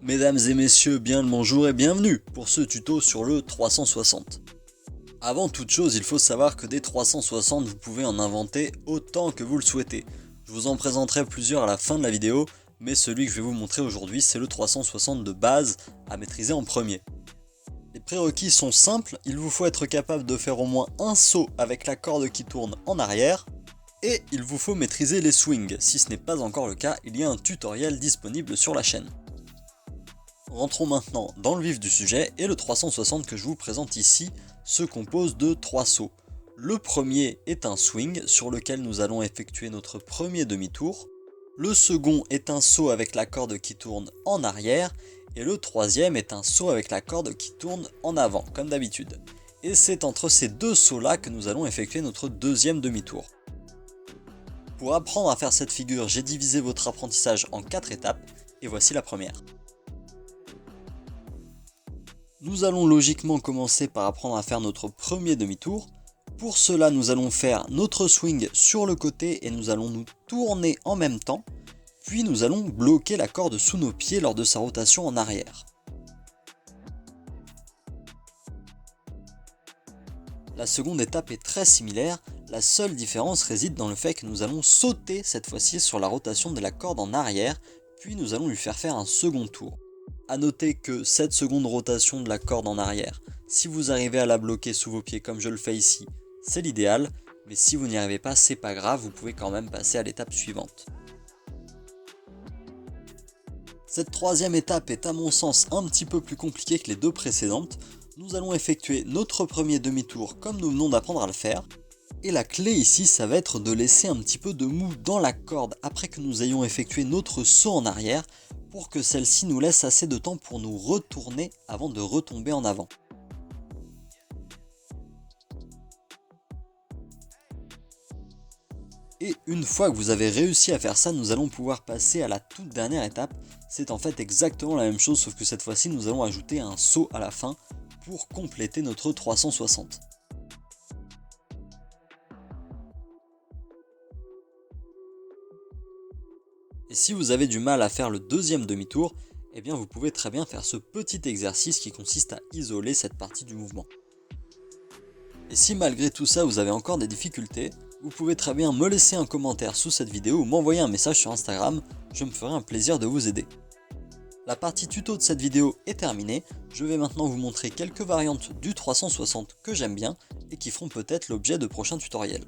Mesdames et messieurs, bien le bonjour et bienvenue pour ce tuto sur le 360. Avant toute chose, il faut savoir que des 360, vous pouvez en inventer autant que vous le souhaitez. Je vous en présenterai plusieurs à la fin de la vidéo, mais celui que je vais vous montrer aujourd'hui, c'est le 360 de base à maîtriser en premier. Les prérequis sont simples, il vous faut être capable de faire au moins un saut avec la corde qui tourne en arrière, et il vous faut maîtriser les swings. Si ce n'est pas encore le cas, il y a un tutoriel disponible sur la chaîne. Rentrons maintenant dans le vif du sujet et le 360 que je vous présente ici se compose de 3 sauts. Le premier est un swing sur lequel nous allons effectuer notre premier demi-tour. Le second est un saut avec la corde qui tourne en arrière et le troisième est un saut avec la corde qui tourne en avant comme d'habitude. Et c'est entre ces deux sauts là que nous allons effectuer notre deuxième demi-tour. Pour apprendre à faire cette figure, j'ai divisé votre apprentissage en 4 étapes et voici la première. Nous allons logiquement commencer par apprendre à faire notre premier demi-tour. Pour cela, nous allons faire notre swing sur le côté et nous allons nous tourner en même temps. Puis nous allons bloquer la corde sous nos pieds lors de sa rotation en arrière. La seconde étape est très similaire, la seule différence réside dans le fait que nous allons sauter cette fois-ci sur la rotation de la corde en arrière, puis nous allons lui faire un second tour. A noter que cette seconde rotation de la corde en arrière, si vous arrivez à la bloquer sous vos pieds comme je le fais ici, c'est l'idéal, mais si vous n'y arrivez pas, c'est pas grave, vous pouvez quand même passer à l'étape suivante. Cette troisième étape est à mon sens un petit peu plus compliquée que les deux précédentes. Nous allons effectuer notre premier demi-tour comme nous venons d'apprendre à le faire. Et la clé ici, ça va être de laisser un petit peu de mou dans la corde après que nous ayons effectué notre saut en arrière pour que celle-ci nous laisse assez de temps pour nous retourner avant de retomber en avant. Et une fois que vous avez réussi à faire ça, nous allons pouvoir passer à la toute dernière étape. C'est en fait exactement la même chose sauf que cette fois-ci nous allons ajouter un saut à la fin pour compléter notre 360. Et si vous avez du mal à faire le deuxième demi-tour, eh bien vous pouvez très bien faire ce petit exercice qui consiste à isoler cette partie du mouvement. Et si malgré tout ça vous avez encore des difficultés, vous pouvez très bien me laisser un commentaire sous cette vidéo ou m'envoyer un message sur Instagram, je me ferai un plaisir de vous aider. La partie tuto de cette vidéo est terminée, je vais maintenant vous montrer quelques variantes du 360 que j'aime bien et qui feront peut-être l'objet de prochains tutoriels.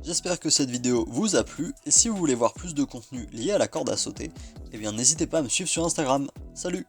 J'espère que cette vidéo vous a plu et si vous voulez voir plus de contenu lié à la corde à sauter, eh bien n'hésitez pas à me suivre sur Instagram. Salut!